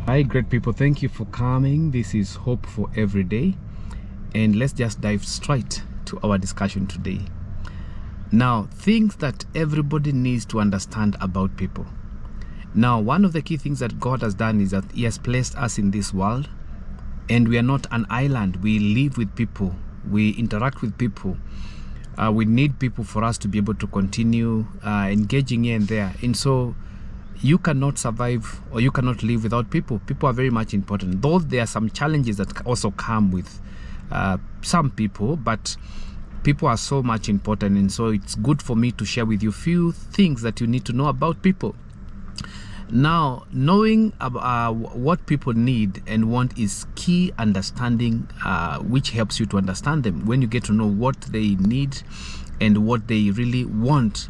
Hi, great people. Thank you for coming. This is Hope for Every Day. And let's just dive straight to our discussion today. Now, things that everybody needs to understand about people. Now, one of the key things that God has done is that He has placed us in this world, and we are not an island. We live with people. We interact with people. We need people for us to be able to continue engaging here and there. And so you cannot survive or you cannot live without people. People are very much important, though there are some challenges that also come with some people, but people are so much important. And so it's good for me to share with you a few things that you need to know about people. Now, knowing what people need and want is key understanding, which helps you to understand them. When you get to know what they need and what they really want,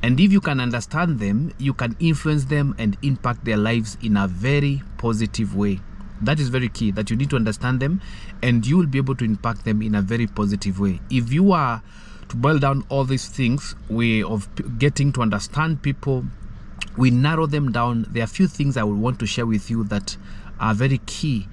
and if you can understand them, you can influence them and impact their lives in a very positive way. That is very key, that you need to understand them and you will be able to impact them in a very positive way. If you are to boil down all these things, way of getting to understand people, we narrow them down. There are a few things I would want to share with you that are very key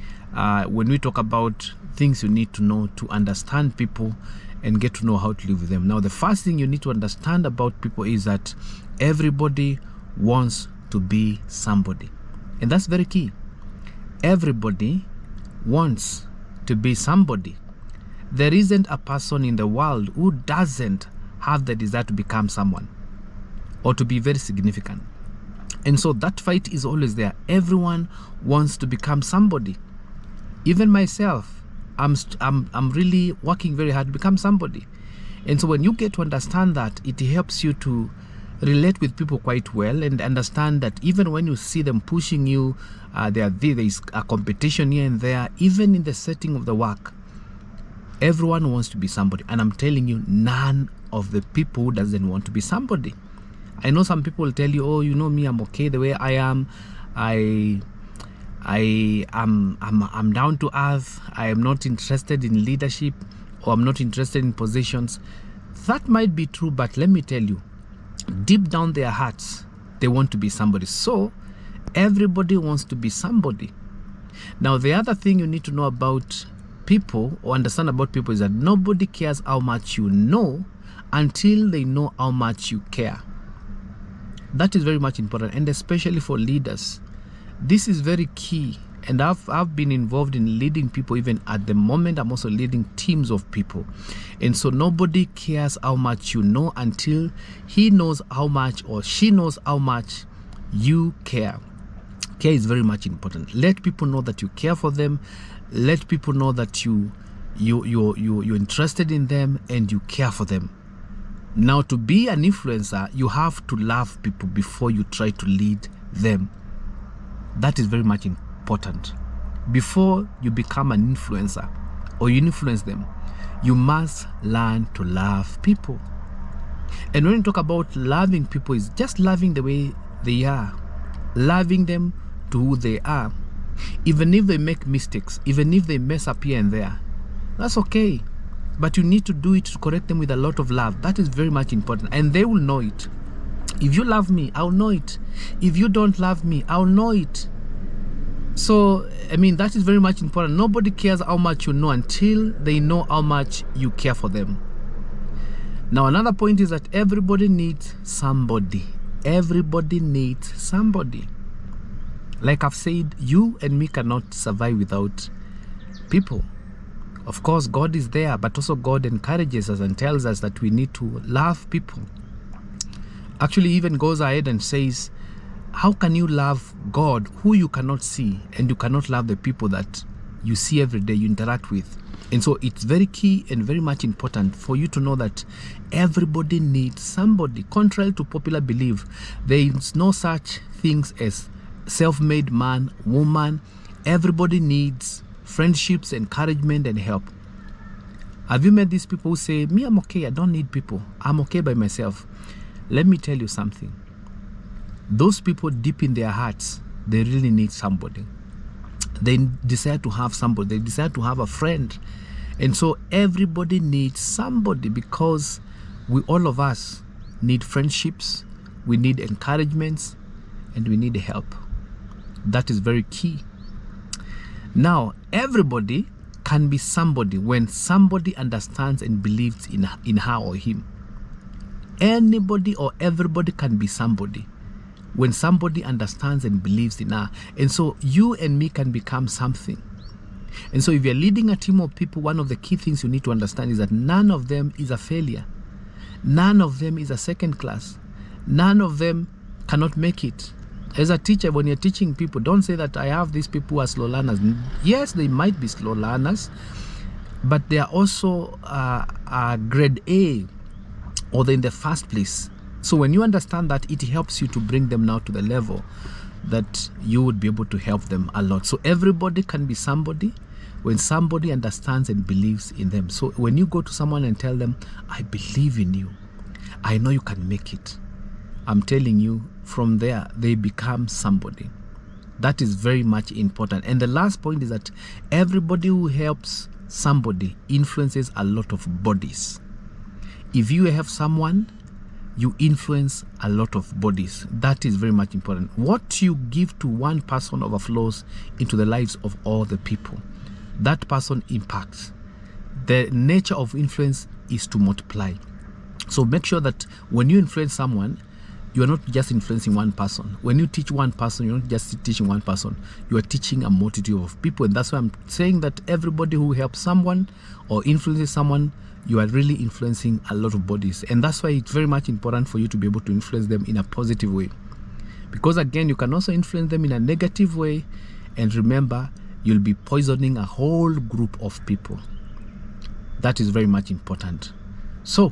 when we talk about things you need to know to understand people and get to know how to live with them. Now, the first thing you need to understand about people is that everybody wants to be somebody. And that's very key. Everybody wants to be somebody. There isn't a person in the world who doesn't have the desire to become someone or to be very significant. And so that fight is always there. Everyone wants to become somebody. Even myself, I'm really working very hard to become somebody. And so when you get to understand that, it helps you to relate with people quite well and understand that even when you see them pushing you, there is a competition here and there, even in the setting of the work, everyone wants to be somebody. And I'm telling you, none of the people who doesn't want to be somebody. I know some people will tell you, oh, you know me, I'm okay the way I am. I'm down to earth. I am not interested in leadership, or I'm not interested in positions. That might be true, but let me tell you, deep down their hearts, they want to be somebody. So everybody wants to be somebody. Now, the other thing you need to know about people or understand about people is that nobody cares how much you know until they know how much you care. That is very much important, and especially for leaders. This is very key, and I've been involved in leading people. Even at the moment, I'm also leading teams of people. And so nobody cares how much you know until he knows how much or she knows how much you care. Care is very much important. Let people know that you care for them. Let people know that you're interested in them and you care for them. Now, to be an influencer, you have to love people before you try to lead them. That is very much important. Before you become an influencer or you influence them, you must learn to love people. And when you talk about loving people, it's just loving the way they are, loving them to who they are. Even if they make mistakes, even if they mess up here and there, that's okay. But you need to do it to correct them with a lot of love. That is very much important, and they will know it. If you love me, I'll know it. If you don't love me, I'll know it. So, I mean, that is very much important. Nobody cares how much you know until they know how much you care for them. Now, another point is that everybody needs somebody. Everybody needs somebody. Like I've said, you and me cannot survive without people. Of course, God is there, but also God encourages us and tells us that we need to love people. Actually, even goes ahead and says, how can you love God who you cannot see, and you cannot love the people that you see every day, you interact with? And so it's very key and very much important for you to know that everybody needs somebody. Contrary to popular belief, there is no such things as self-made man, woman. Everybody needs friendships, encouragement, and help. Have you met these people who say, me, I'm okay, I don't need people, I'm okay by myself? Let me tell you something. Those people deep in their hearts, they really need somebody. They desire to have somebody. They desire to have a friend. And so everybody needs somebody, because all of us need friendships, we need encouragements, and we need help. That is very key. Now, everybody can be somebody when somebody understands and believes in her or him. Anybody or everybody can be somebody when somebody understands and believes in her. And so you and me can become something. And so if you're leading a team of people, one of the key things you need to understand is that none of them is a failure. None of them is a second class. None of them cannot make it. As a teacher, when you're teaching people, don't say that I have these people who are slow learners. Yes, they might be slow learners, but they are also grade A, or they're in the first place. So when you understand that, it helps you to bring them now to the level that you would be able to help them a lot. So everybody can be somebody when somebody understands and believes in them. So when you go to someone and tell them, I believe in you, I know you can make it, I'm telling you, from there they become somebody. That is very much important. And the last point is that everybody who helps somebody influences a lot of bodies. If you have someone, you influence a lot of bodies. That is very much important. What you give to one person overflows into the lives of all the people. That person impacts. The nature of influence is to multiply. So make sure that when you influence someone, you are not just influencing one person. When you teach one person, you're not just teaching one person, you are teaching a multitude of people. And that's why I'm saying that everybody who helps someone or influences someone, you are really influencing a lot of bodies. And that's why it's very much important for you to be able to influence them in a positive way. Because again, you can also influence them in a negative way. And remember, you'll be poisoning a whole group of people. That is very much important. So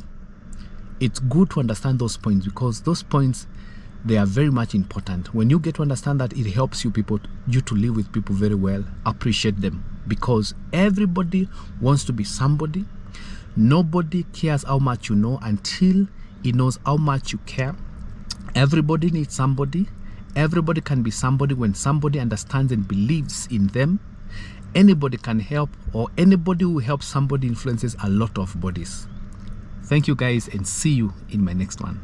it's good to understand those points, because those points, they are very much important. When you get to understand that, it helps you to live with people very well, appreciate them, because everybody wants to be somebody. Nobody cares how much you know until he knows how much you care. Everybody needs somebody. Everybody can be somebody when somebody understands and believes in them. Anybody can help, or anybody who helps somebody influences a lot of bodies. Thank you guys, and see you in my next one.